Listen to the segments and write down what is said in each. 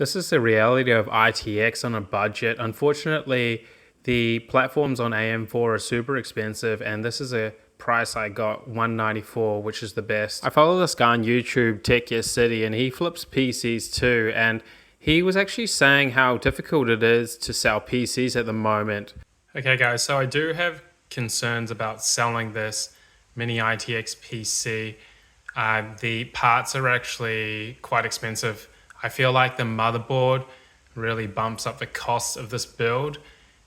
This is the reality of ITX on a budget. Unfortunately, the platforms on AM4 are super expensive, and this is a price I got, $194, which is the best. I follow this guy on YouTube, Tech Yes City, and he flips PCs too, and he was actually saying how difficult it is to sell PCs at the moment. Okay guys, so I do have concerns about selling this mini ITX PC. The parts are actually quite expensive. I feel like the motherboard really bumps up the cost of this build,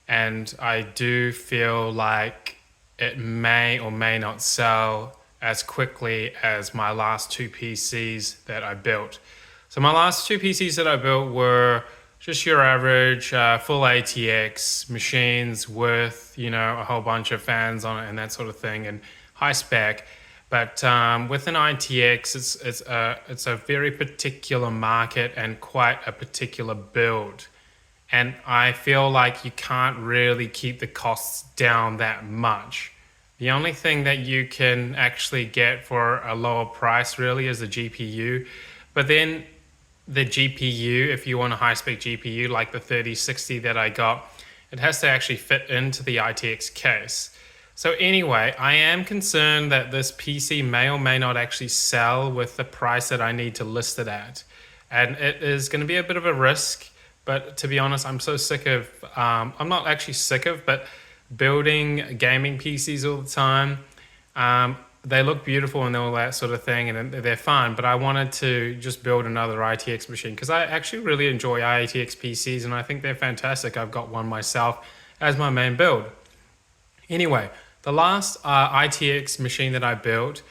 and I do feel like it may or may not sell as quickly as my last two PCs that I built. So my last two PCs that I built were just your average full ATX machines with, a whole bunch of fans on it and that sort of thing, and high spec. But with an ITX, it's a very particular market and quite a particular build. And I feel like you can't really keep the costs down that much. The only thing that you can actually get for a lower price really is the GPU. But then the GPU, if you want a high-spec GPU like the 3060 that I got, it has to actually fit into the ITX case. So anyway, I am concerned that this PC may or may not actually sell with the price that I need to list it at. And it is going to be a bit of a risk, but to be honest, I'm so sick of, I'm not actually sick of, but building gaming PCs all the time. They look beautiful and all that sort of thing, and they're fun, but I wanted to just build another ITX machine because I actually really enjoy ITX PCs and I think they're fantastic. I've got one myself as my main build. Anyway, the last ITX machine that I built,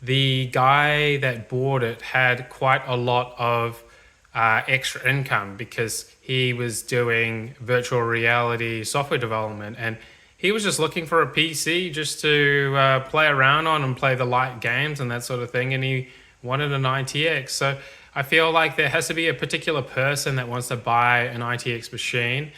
the guy that bought it had quite a lot of extra income because he was doing virtual reality software development, and he was just looking for a PC just to play around on and play the light games and that sort of thing, and he wanted an ITX. So I feel like there has to be a particular person that wants to buy an ITX machine.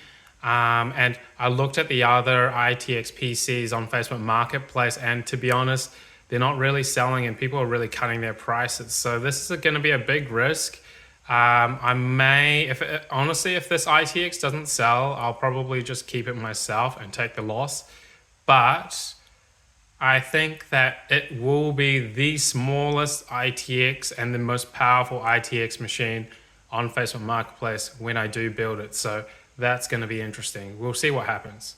And I looked at the other ITX PCs on Facebook Marketplace, and to be honest, they're not really selling and people are really cutting their prices. So this is going to be a big risk. I may, honestly, if this ITX doesn't sell, I'll probably just keep it myself and take the loss. But I think that it will be the smallest ITX and the most powerful ITX machine on Facebook Marketplace when I do build it. So that's going to be interesting. We'll see what happens.